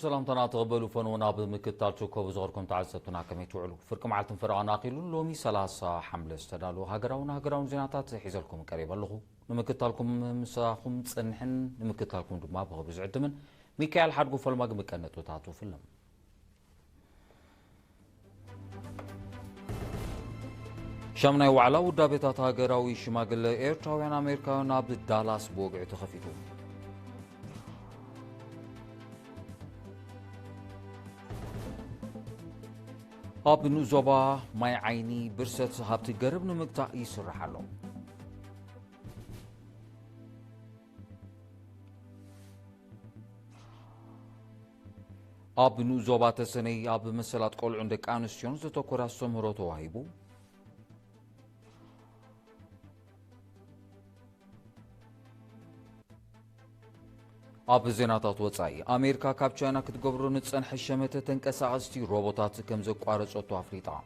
سلام تناقبلوا فنونا بمكتال شوكو بزوركم تعزتنا كم يتوعلوا فركم على تنفرعنا قيلون لومي سلاسة حملة استدالوا هاجراون زيناتات حيزلكم قريبا لغو نمكتالكم مساخم تصنحن نمكتالكم دما بغو بزعدمن ميكائيل حرقو فالماق مكانتو تعطو فيلم شامنا وعلا ودابطات هاجراوي شماغل ايرتراويان امريكانا بدالاس بوقع تخفيتو اب نوزوبا ماي عيني برست هابتي قرب نمقطع يسرح له اب نوزوبا تسني اب مسلات قول عندك انستيون زتوكرا سمروتو وايبو اب زيناتات وصاي امريكا كاب تشاينا كتغبرو نصن حشمته تنقساقستي روبوتات كم زقارصوتو افريقا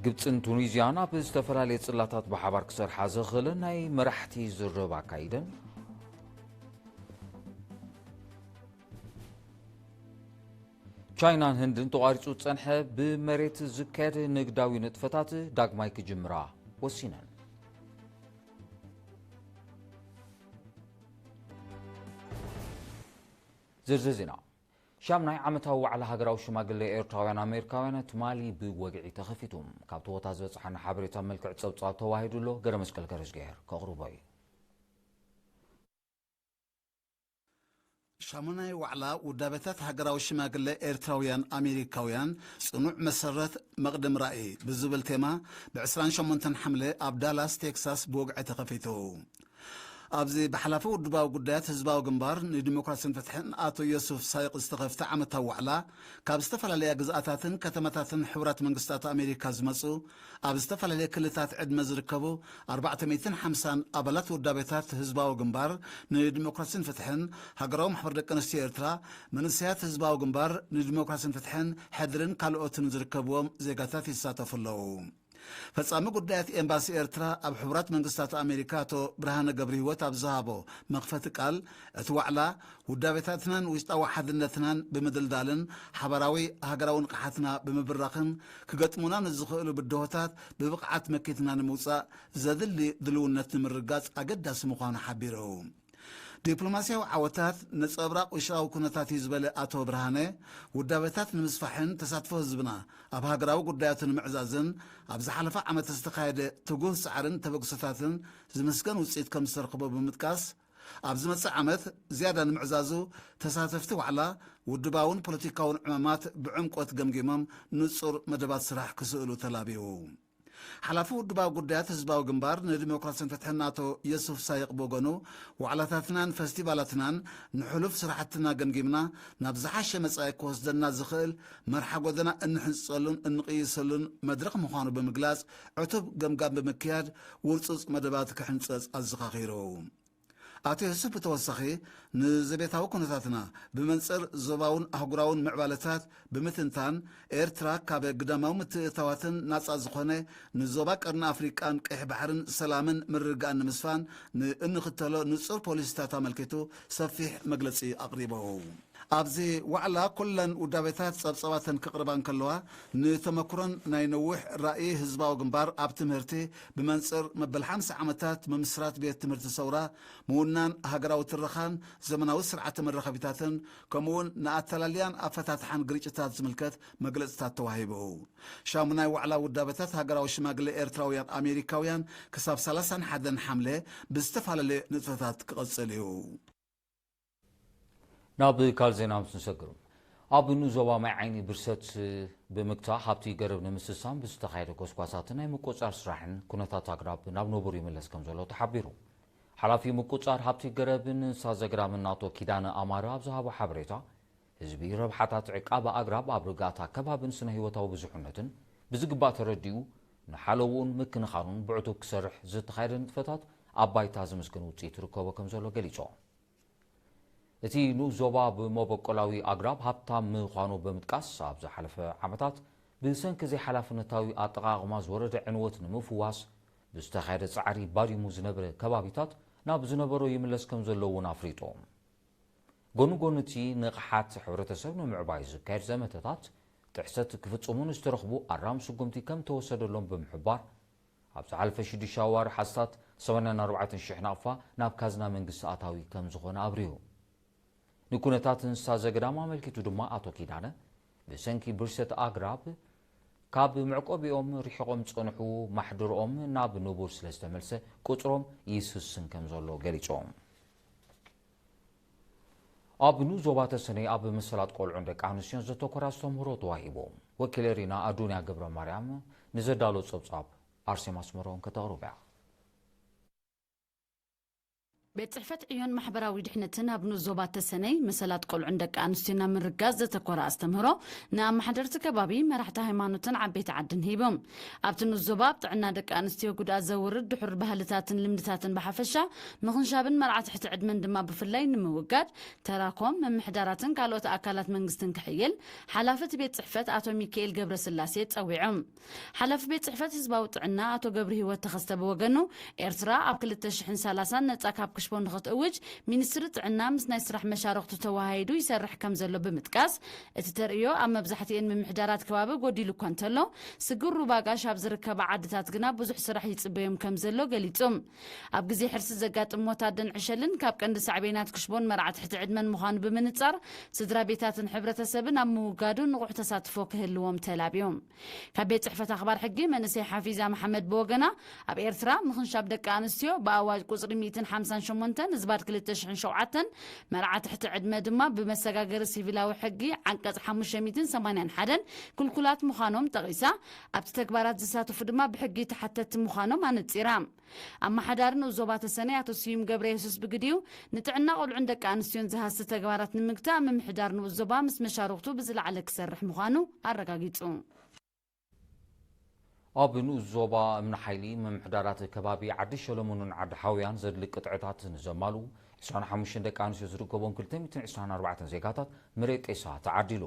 ግብፅን ቱኒዚያና ብዝተፈላለየ ጽላታት ብሓባር ክሰርሓ ዝኽእልን ናይ መራሕቲ ዝርርብ ኣካይደን ቻይናን ህንድን ተቋሪጹ ጸንሐ ብመሬት ዝካየድ ንግዳዊ ንጥፈታት ዳግማይ ክጅምራ ወሲነን ዝርዝር ዜና شامناي عمتاو وعلى هاجراو شماغل ايرتراويان امريكاويان تمالي بوغعي تخفيتهم كابتو وتاز بصحنا حبريتا ملكع صوصا تواهدلو غير مسكل كرش غير كغرباي شامناي وعلى ودابتات هاجراو شماغل ايرتراويان امريكاويان صنوع مسرت مقدم رأي بزبل تيما ب28 حمله ابدالاس تكساس بوغعي تخفيتو أبزي بحلافه ودباو قدات هزباو جنبار نديمقراطيين فتحن آتو يوسف سايق استخفت عمتا وعلا كابستفل عليها جزءاتاتن كتماتاتن حورات منقستات أمريكا زمسو أبستفل عليها كلتات عد مزركبو 450 أبلات ودابتات هزباو جنبار نديمقراطيين فتحن هجراو محبر دكانستي إرترا من سيات هزباو جنبار نديمقراطيين فتحن حدرن كالوتن زركبوهم زيغاتات يساتفلو فصامي قدات امباسي إرترا اب حبرات منقستات امريكاتو برهان قبري وتا بزهابو مخفت قال اتوعلا ودابتاتنان ويسطاو حدنتنان بمدلدالن حبراوي هاجراون قحاتنا بمبرخن كغطمونا نزخلو بدهوتات ببقعات مكيتنا نموصا زدلي دلونت مرغاص اقداس مخان حبيرو دبلوماسيو عوتات نصبراق وشراو كنتات يزبل اتو برهانه ودابتات نمسفحن تساتفو زبنا اب هاجراو قداياتن معزازن اب زحلفه عمت استقايد تغوس سعرن تبقساتن زمسكن وصيت كم سرقبو بمتكاس اب زمص عمت زياده نمعزازو تساتفتو على ودباون بوليتيكاون عمامات بعمقوت جمجمم نصر مدبات سراح كسؤلو تلابيو حلفو دباو قدات هزباو جنبار نديمقراطيين فتحناتو يوسف سايق بوغونو وعلاتاتنان فستيفالاتنان نحلف سراحتنا جنجمنا نبزحش مصايك وسدنا زخيل مرحا غدنا انحصلون انقيسلون مدرك مخانو بمجلاس عتب جمجام بمكياد ورصص مدبات كحنصص ازخاخيرو أتي هسب توسخي نزبيتاو كنتاتنا بمنصر زباون أحقراون معبالتات بمثنتان إيرترا كابي قداماو متتواتن ناس أزخوني نزوباك أرنا أفريقان كيح بحرن سلامن مرقان نمسفان نختلو نصر بوليستاتا ملكتو سفيح مجلسي أقريبو أبزي وعلا كلن ودابتات صبصواتن كقربان كلوا نتمكرن ناينوح رأي هزباو جنبار أبتمهرتي بمنصر مبل 5 عمتات ممسرات بيت تمرت الثورة مونان هاجراو الرخان زمناو سرعة مرخبيتاتن كمون نأتلاليان أفتاتحان قريجتات زملكت مجلسات توهيبو شامناي وعلا ودابتات هاجراو شماغل إيرتراويان أمريكاويان كساب 30 حدن حملة بستفال اللي نتفتات قصليو نابي كالزينا مسنسكرم اب نوزوبا ماي عيني برست بمقطع حبتي قرب نمسسام بستخايد كوسكواساتنا مقوصار سراحن كنتات اقراب ناب نوبر يملس كم زلو تحبيرو حلافي مقوصار حبتي قربن سازغرام ناتو كيدان امارا ابزهابو حبريتا حزبي ربحاتات عقاب اقراب ابرغاتا كبابن سنه هيوتاو بزحنتن بزغبا ترديو نحالوون مكنخانون بعتو كسرح زتخايدن فتات ابايتا زمسكن وصي تركوبو كم زلو غليصو እቲ ንዞባ ብመበቆላዊ ኣግራብ ሃብታም ምዃኑ ብምጥቃስ ኣብ ዝሓለፈ ዓመታት ብሰንኪ ዘይሓላፍነታዊ ኣጠቓቕማ ዝወረደ ዕንወት ንምፍዋስ ብዝተኻየደ ፃዕሪ ባዲሙ ዝነበረ ከባቢታት ናብ ዝነበሮ ይምለስ ከም ዘለውን ኣፍሪጦም ጎኑ ጎኑቲ ንቕሓት ሕብረተሰብ ንምዕባይ ዝካየድ ዘመተታት ጥሕሰት ክፍጽሙን ዝተረኽቡ ኣራም ስጉምቲ ከም ተወሰደሎም ብምሕባር ኣብ ዝሓለፈ 6 ኣዋርሒ ሓስታት 84,000 ናቕፋ ናብ ካዝና መንግስቲ ኣታዊ ከም ዝኾነ ኣብርሁ ንኩነታት እንስሳ ዘገዳም ኣመልኪቱ ድማ ኣቶ ኪዳነ ብሰንኪ ብርሰት ኣግራብ ካብ ምዕቆቢኦም ሪሒቖም ጸንሑ ማሕደሮኦም ናብ ንቡር ስለ ዝተመልሰ ቁጽሮም ይስስን ከም ዘሎ ገሊጾም ኣብ ዞባ ተሰነይ ኣብ መሰላት ቆልዑን ደቂ ኣንስትዮን ዘተኮራ ኣስተምህሮ ተዋሂቦም ወኪል ሪና ኣዱንያ ገብረ ማርያም ንዘዳሎ ጸብጻብ ኣርሴማ ኣስመሮም ከተቕርብ እያ ቤት ጽሕፈት ዕዮን ማሕበራዊ ድሕነትን ኣብ ዞባ ተሰነይ መሰላት ቆልዑን ደቂ ኣንስትዮና ምርጋዝ ዘተኮራ ኣስተምህሮ ንኣመሓደርቲ ከባቢ መራሕቲ ሃይማኖትን ዓበይቲ ዓድን ሂቦም ኣብቲ ዞባ ኣብ ጥዕና ደቂ ኣንስትዮ ጉድኣት ዘውርድ ድሑር ባህልታትን ልምድታትን ብሓፈሻ ምኽንሻብን መርዓት ትሕቲ ዕድመን ድማ ብፍላይ ንምውጋድ ተራኮም መምሕዳራትን ካልኦት ኣካላት መንግስትን ክሕየል ሓላፊ ቤት ጽሕፈት ኣቶ ሚካኤል ገብረስላሴ ጸዊዖም ሓላፊ ቤት ጽሕፈት ህዝባዊ ጥዕና ኣቶ ገብሪ ህይወት ተኸስተ ብወገኑ ኤርትራ ኣብ 2030 ነጻ ካብ ክሽፎን ንኽትእውጅ ሚኒስትሪ ጥዕና ምስ ናይ ስራሕ መሻርክቱ ተዋሂዱ ይሰርሕ ከም ዘሎ ብምጥቃስ እቲ ተርእዮ ኣብ መብዛሕትአን ምምሕዳራት ከባቢ ጎዲሉ እኳ እንተሎ ስግሩ ባጋሽ ኣብ ዝርከባ ዓድታት ግና ብዙሕ ስራሕ ይጽበዮም ከም ዘሎ ገሊጾም ኣብ ግዜ ሕርሲ ዘጋጥም ሞት ኣደን ዕሸልን ካብ ቀንዲ ሳዕቤናት ክሽፎን መርዓት ትሕቲ ዕድመን ምዃኑ ብምንጻር ስድራ ቤታትን ሕብረተሰብን ኣብ ምውጋዱ ንቑሕ ተሳትፎ ክህልዎም ተላብዮም ካብ ቤት ጽሕፈት ኣኽባር ሕጊ መንእሰይ ሓፊዛ መሓመድ ብወገና ኣብ ኤርትራ ምኽንሻብ ደቂ ኣንስትዮ ብኣዋጅ ቁጽሪ 158 ዝባድ 2007 መርዓት ትሕቲ ዕድመ ድማ ብመሰጋገሪ ሲቪላዊ ሕጊ ዓንቀጽ 581 ክልኩላት ምዃኖም ጠቒሳ ኣብቲ ተግባራት ዝሳተፉ ድማ ብሕጊ ተሓተቲ ምዃኖም ኣነጺራ ኣመሓዳርን ዞባ ተሰነይ ኣቶ ስዩም ገብረ የሱስ ብግዲው ንጥዕና ቆልዑን ደቂ ኣንስትዮን ዝሃሲ ተግባራት ንምግታእ ምምሕዳር ንዞባ ምስ መሻርክቱ ብዝለዓለ ክሰርሕ ምዃኑ ኣረጋጊጹ ኣብ ዞባ እምነ ሓይሊ ምምሕዳራት ከባቢ ዓዲ ሸለሞንን ዓዲ ሓውያን ዘድሊ ቅጥዕታት ንዘማሉ 25 ደቂ ኣንስትዮ ዝርከቦም 224 ዜጋታት መሬት ጤሳ ተዓዲሉ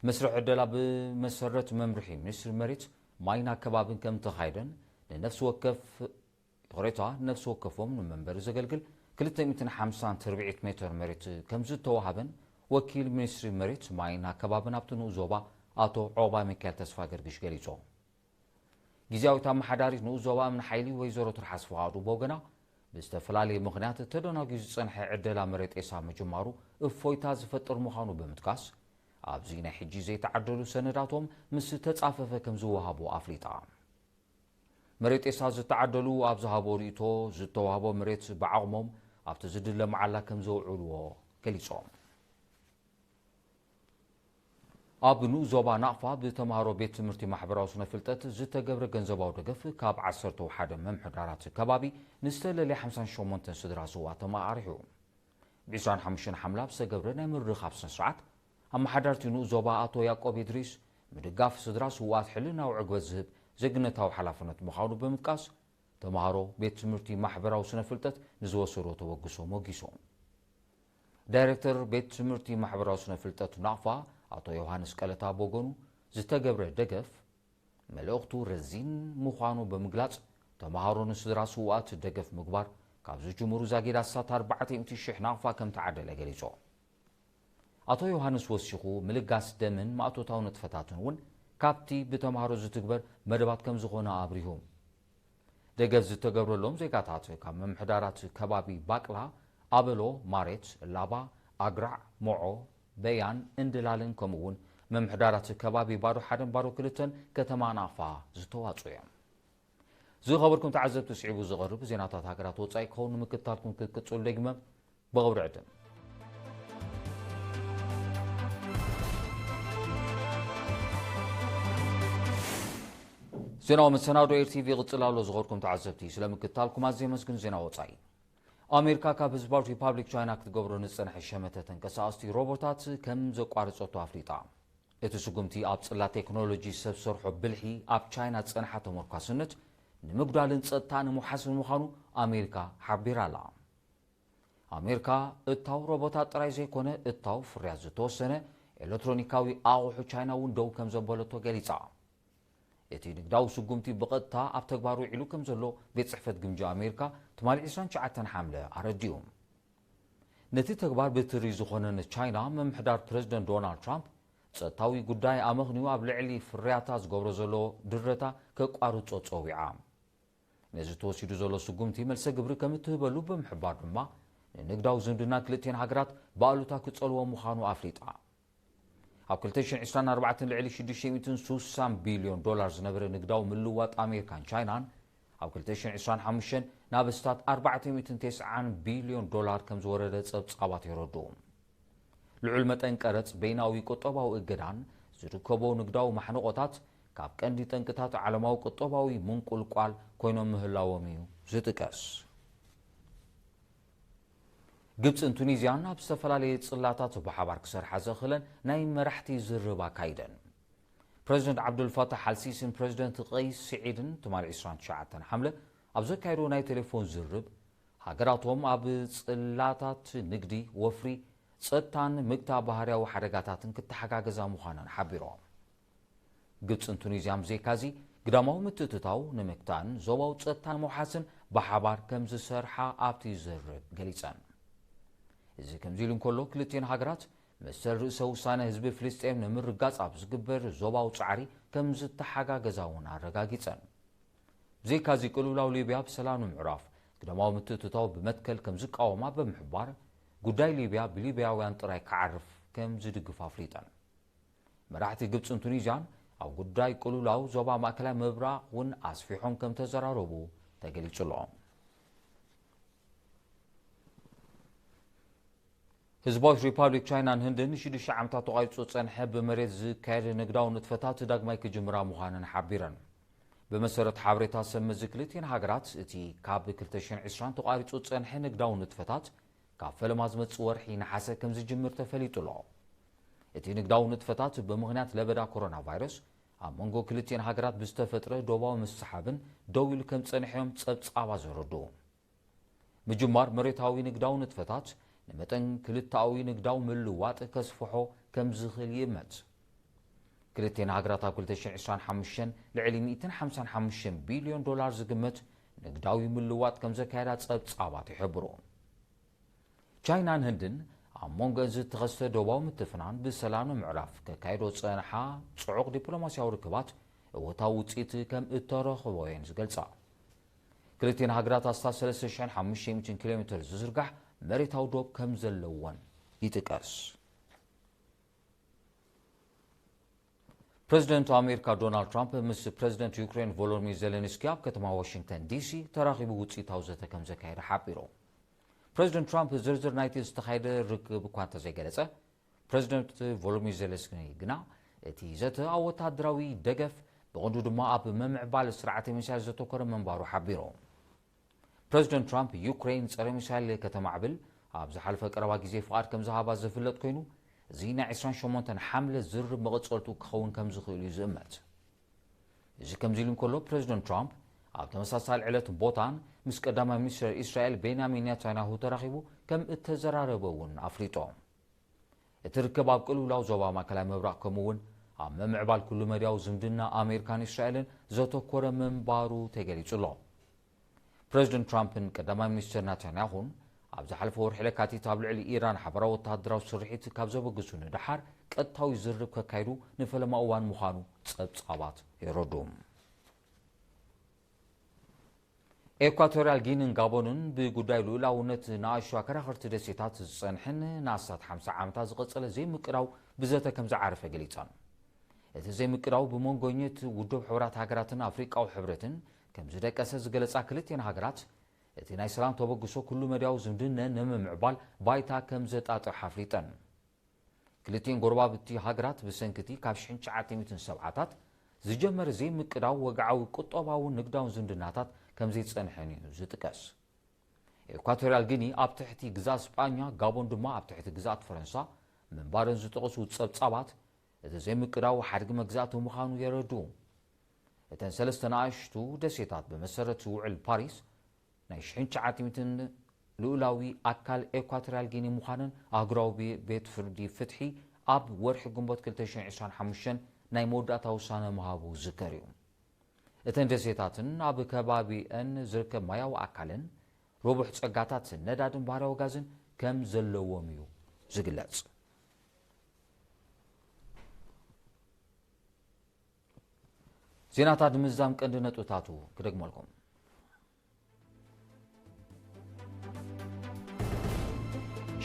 መስርሕ ዕደላ ብመሰረት መምርሒ ሚኒስትሪ መሬት ማይና ከባብን ከም ተኻይደን ንነፍሲ ወከፍ ቅሬታ ነፍሲ ወከፎም ንመንበሪ ዘገልግል 250 ተርቢዒት ሜትር መሬት ከም ዝተዋሃበን ወኪል ሚኒስትሪ መሬት ማይና ከባብን ኣብቲ ዞባ ኣቶ ዖባ ሚካኤል ተስፋ ገርግሽ ገሊጾም ጊዜያዊት ኣመሓዳሪት ንዞባ እምነ ሓይሊ ወይዘሮ ትርሓስ ፍቓዱ ብወገና ብዝተፈላለየ ምኽንያት ተደናጊዩ ዝጸንሐ ዕደላ መሬት ጤሳ ምጅማሩ እፎይታ ዝፈጥር ምዃኑ ብምጥቃስ ኣብዚ ናይ ሕጂ ዘይተዓደሉ ሰነዳቶም ምስ ተጻፈፈ ከም ዝወሃቦ ኣፍሊጣ መሬት ጤሳ ዝተዓደሉ ኣብ ዝሃቦ ርእቶ ዝተዋህቦ መሬት ብዓቕሞም ኣብቲ ዝድለ መዓላ ከም ዘውዕልዎ ገሊጾም ኣብ ዞባ ናቕፋ ብተምሃሮ ቤት ትምህርቲ ማሕበራዊ ስነ ፍልጠት ዝተገብረ ገንዘባዊ ደገፍ ካብ 11 መምሕዳራት ከባቢ ንዝተለለየ 58 ስድራ ስዋ ተማዕሪሑ ብ25 ሓምላ ዝተገብረ ናይ ምርኻብ ስነ ስርዓት ኣመሓዳርቲ ዞባ ኣቶ ያዕቆብ ኢድሪስ ምድጋፍ ስድራ ስዋት ሕልናዊ ዕግበት ዝህብ ዜግነታዊ ሓላፍነት ምዃኑ ብምጥቃስ ተምሃሮ ቤት ትምህርቲ ማሕበራዊ ስነ ፍልጠት ንዝወሰዶ ተወግሶም ወጊሶም ዳይሬክተር ቤት ትምህርቲ ማሕበራዊ ስነ ፍልጠት ናቕፋ ኣቶ ዮሃንስ ቀለታ ቦጎኑ ዝተገብረ ደገፍ መልእኽቱ ረዚን ምዃኑ ብምግላጽ ተምሃሮ ንስድራ ስዋኣት ደገፍ ምግባር ካብ ዝጅምሩ ዛጊዳሳት 400,000 ናቕፋ ከም ተዓደለ ገሊጾ ኣቶ ዮሃንስ ወሲኹ ምልጋስ ደምን ማእቶታዊ ንጥፈታትን እውን ካብቲ ብተምሃሮ ዝትግበር መደባት ከም ዝኾነ ኣብሪሁም ደገፍ ዝተገብረሎም ዜጋታት ካብ መምሕዳራት ከባቢ ባቅላ ኣበሎ ማሬት ላባ ኣግራዕ ሞዖ በያን እንድላልን ከምኡውን መምሕዳራት ከባቢ ባዶ 1 ባዶ 2 ከተማ ናቕፋ ዝተዋጽኡ እዮም ዝኸበርኩም ተዓዘብቲ ስዒቡ ዝቐርብ ዜናታት ሃገራት ወጻኢ ክኸውን ንምክትታልኩም ክትቅጽሉ ደግመ ብቕብሪ ዕድም ዜናዊ መሰናዶ ኤርቲቪ ይቕጽል ኣሎ ዝኸበርኩም ተዓዘብቲ ስለምክትታልኩም ኣዝየ መስግን ዜና ወጻኢ ኣሜሪካ ካብ ህዝባዊ ሪፓብሊክ ቻይና ክትገብሮ ንጸንሐ ሸመተ ተንቀሳቐስቲ ሮቦታት ከም ዘቋርጸቶ ኣፍሊጣ እቲ ስጉምቲ ኣብ ጽላት ቴክኖሎጂ ሰብ ሰርሖ ብልሒ ኣብ ቻይና ዝጸንሐ ተመርኳስነት ንምጉዳልን ጸጥታ ንምሓስን ምዃኑ ኣሜሪካ ሓቢራ ኣላ ኣሜሪካ እታው ሮቦታት ጥራይ ዘይኮነ እታው ፍርያት ዝተወሰነ ኤሌክትሮኒካዊ ኣቑሑ ቻይና እውን ደው ከም ዘበለቶ ገሊጻ እቲ ንግዳዊ ስጉምቲ ብቐጥታ ኣብ ተግባር ውዒሉ ከም ዘሎ ቤት ጽሕፈት ግምጃ ኣሜሪካ ትማሊ 29 ሓምለ ኣረዲዩ ነቲ ተግባር ብትሪ ዝኾነ ቻይና መምሕዳር ፕረዚደንት ዶናልድ ትራምፕ ጸጥታዊ ጉዳይ ኣመኽንዩ ኣብ ልዕሊ ፍርያታት ዝገብሮ ዘሎ ድረታ ከቋርጾ ጸዊዓ ነዚ ተወሲዱ ዘሎ ስጉምቲ መልሰ ግብሪ ከም እትህበሉ ብምሕባር ድማ ንንግዳዊ ዝምድና ክልቲአን ሃገራት ብኣሉታ ክጸልዎ ምዃኑ ኣፍሊጣ ኣብ 2024 ልዕሊ 660 ቢልዮን ዶላር ዝነበረ ንግዳዊ ምልዋጥ ኣሜሪካን ቻይናን ኣብ 2025 ናብ እስታት 490 ቢልዮን ዶላር ከም ዝወረደ ጸብጻባት ይረድኡ ልዑል መጠን ቀረጽ በይናዊ ቁጠባዊ እገዳን ዝርከቦ ንግዳዊ ማሕነቆታት ካብ ቀንዲ ጠንቅታት ዓለማዊ ቁጠባዊ ምንቁልቋል ኮይኖም ምህላዎም እዩ ዝጥቀስ ግብፅን ቱኒዝያን ኣብ ዝተፈላለየ ጽላታት ብሓባር ክሰርሓ ዘኽእለን ናይ መራሕቲ ዝርባ ካይደን ፕረዚደንት ዓብዱልፋታሕ አልሲሲን ፕረዚደንት ቀይስ ስዒድን ትማሊ 29 ሓምለ ኣብ ዘካየዶ ናይ ቴሌፎን ዝርብ ሃገራቶም ኣብ ጽላታት ንግዲ ወፍሪ ጸጥታን ምግታ ባህርያዊ ሓደጋታትን ክትሓጋገዛ ምዃነን ሓቢሮም ግብፅን ቱኒዝያን ብዘይካዚ ግዳማዊ ምትእትታው ንምግታን ዞባዊ ጸጥታን መውሓስን ብሓባር ከም ዝሰርሓ ኣብቲ ዝርብ ገሊጸን እዚ ከምዚ ኢሉ እንከሎ ክልቲአን ሃገራት መሰል ርእሰ ውሳነ ህዝቢ ፍልስጤም ንምርጋጽ ኣብ ዝግበር ዞባዊ ጻዕሪ ከም ዝተሓጋገዛ እውን ኣረጋጊጸን ብዘይካዚ ቅልውላው ሊብያ ብሰላም ንምዕራፍ ግዳማዊ ምትእትታው ብመትከል ከም ዝቃወማ ብምሕባር ጉዳይ ሊብያ ብሊብያውያን ጥራይ ክዓርፍ ከም ዝድግፍ ኣፍሊጠን መራሕቲ ግብፅን ቱኒዝያን ኣብ ጉዳይ ቅልውላው ዞባ ማእከላይ ምብራቕ እውን ኣስፊሖም ከም ተዘራረቡ ተገሊጹሎም ህዝባዊት ሪፓብሊክ ቻይናን ህንድን ን6 ዓመታት ተቓይጾ ጸንሐ ብመሬት ዝካየድ ንግዳዊ ንጥፈታት ዳግማይ ክጅምራ ምዃነን ሓቢረን بمسارة حبرتا سمز كلتين هاجرات اتي كاب 2020 تقاريتو تصنح نقداو نتفتات كاب فلم ازمت صور حين حاسة كم زي جمر تفليتو لعو اتي نقداو نتفتات بمغنات لبدا كورونا فيروس منغو كلتين هاجرات بستفترة دوباو مستحابن دويل كم تصنحيهم تصبت عواز ردو مجمار مريتاوي نقداو نتفتات نمتن كلتاوي نقداو ملوات كسفحو كم زخيل يمت كلتين هاجرات كل 2025 لعلي 255 بليون دولار زقمت نقداوي ملوات كم زكايرات صبت صعبات يحبرون تشاينا هندن عمونغ زي تغسل دوباو متفنان بسلام معرف كايدو صنحا صعوق دبلوماسياوي ركبات وتاو وصيت كم اترخ وين زغلصا كلتين هاجرات استا 3500 كيلومتر زرغح مريتاو دوب كم زلوان يتقاس بريزيدنت أمريكا دونالد ترامب مس بريزيدنت يوكرين فولوديمير زيلينسكي ኣብ ከተማ ዋሽንግተን ዲሲ ተራኺቡ ውፅኢታው ዘተ ከም ዘካየደ ሓቢሩ ፕሬዚደንት ትራምፕ ዝርዝር ናይቲ ዝተኻየደ ርክብ እኳ እንተዘይገለጸ ፕሬዚደንት ቮሎዲሚር ዜሌንስኪ ግና እቲ ዘተ ኣብ ወታደራዊ ደገፍ ብቐንዱ ድማ ኣብ መምዕባል ስርዓተ ሚሳይል ዘተኮረ መንባሩ ሓቢሩ ፕሬዚደንት ትራምፕ ዩክሬን ፀረ ሚሳይል ከተማዕብል ኣብ ዝሓለፈ ቀረባ ግዜ ፍቓድ ከም ዝሃባ ዝፍለጥ ኮይኑ زينا 28 حملة زر مقصرتو كخون كم زخيل يزمت إذا كم زيلين كله بريزيدنت ترامب عبد المساسال علة بوتان مس قدام مصر إسرائيل بينامين نتنياهو ترخيبو كم اتزراربون أفريقيا اتركب اب كل ولاو زوبا ما كلام مبرق كمون عم معبال كل مرياو زمدنا أمريكان إسرائيل زوتو كورا من بارو تجريتلو بريزيدنت ترامب قدام مصر نتنياهو عبد حلف ورحلة كاتي تابع لإيران حبرا وتهدرا وسرحيت كابزا بقصون دحار قطاو يزرب كايرو نفلما اوان مخانو تصابات يردوم إكواتوريال غينين غابونن بغداي لولاونت ناشوا كراخرت دسيتات صنحن ناسات 50 عامتا زقصله زي مقراو بزته كم زعرفه غليصان ات زي مقراو بمونغونيت ودوب حورات هاغراتن افريقاو حبرتن كم زدقسه زغلصا كلتين هاغرات اتي ناي سلام توبغسو كل مدياو زمدنا نممعبال بايتا كم زطاط حفريتن كلتين غربابتي هاغرات بسنكتي كابشين 907 زجمر زي مقداو وغعاو قطوباو نغداو زمدناتات كم زي صنحني زتقاس إكواتوريال غيني اب تحتي غزا اسبانيا غابون دما اب تحتي غزات فرنسا من بارن زتقسو تصبصابات ات زي مقداو حرق مغزاتو مخانو يردو اتن سلستناشتو دسيتات بمسرت وعل باريس نايشين 900 لولاوي أكل إكواتوريال غيني مخانن أغراو بيت فردي فتحي أب ورح قنبوت 2025 ناي مودا توسانا مهابو ذكريوم እተን ደሴታትን ኣብ ከባቢአን ዝርከብ ማያዊ ኣካልን ሮቡሕ ጸጋታት ነዳድን ባህላዊ ጋዝን ከም ዘለዎም እዩ ዝግለጽ። ዜናታት ምዛም ቀንዲ ነጥብታቱ ክደግመልኩም።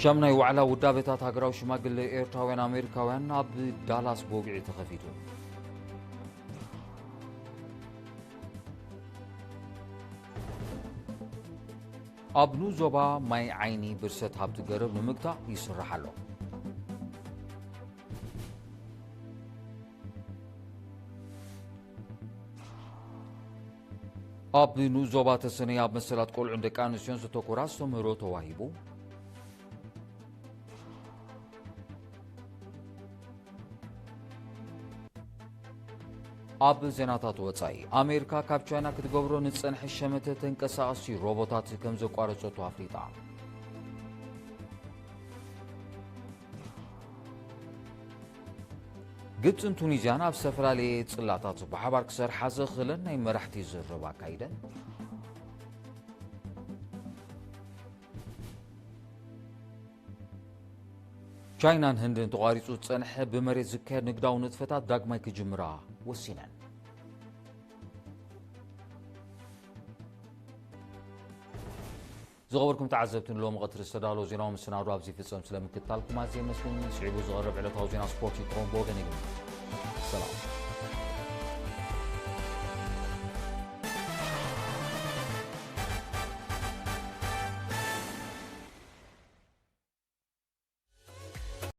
ሸምናይ ዋዕላ ውዳቤታት ሃገራዊ ሽማግለ ኤርትራውያን ኣሜሪካውያን ኣብ ዳላስ በውግዒ ተኸፊቱ። ኣብ ኑዞባ ማይ ዓይኒ ብርሰት ሃብቲ ገረብ ንምግታእ ይስራሕ ኣሎ። ኣብ ኑዞባ ተሰነይ ኣብ መሰላት ቆልዑን ደቂ ኣንስትዮን ዝተኮራ ኣስተምህሮ ተዋሂቡ። ኣብ ዜናታት ወፃኢ ኣሜሪካ ካብ ቻይና ክትገብሮ ንጸንሐ ሸመተ ተንቀሳቐሲ ሮቦታት ከም ዘቋረጸቱ ኣፍሊጣ። ግብፅን ቱኒዝያን ኣብ ዝተፈላለየ ጽላታት ብሓባር ክሰርሓ ዘኽእለን ናይ መራሕቲ ዝርርብ ኣካይደን። ቻይናን ህንድን ተቋሪጹ ጸንሐ ብመሬት ዝካየድ ንግዳዊ ንጥፈታት ዳግማይ ክጅምራ ወሲነን። ዝኸበርኩም ተዓዘብትን ሎሚ ቀትሪ ዝተዳለወ ዜናዊ መሰናዶ ኣብዚ ፍጸም ስለምክትታልኩም ኣዝየ መስግን ስዒቡ ዝቐርብ ዕለታዊ ዜና ስፖርት ይትሮን ብወገን ይግነ ሰላም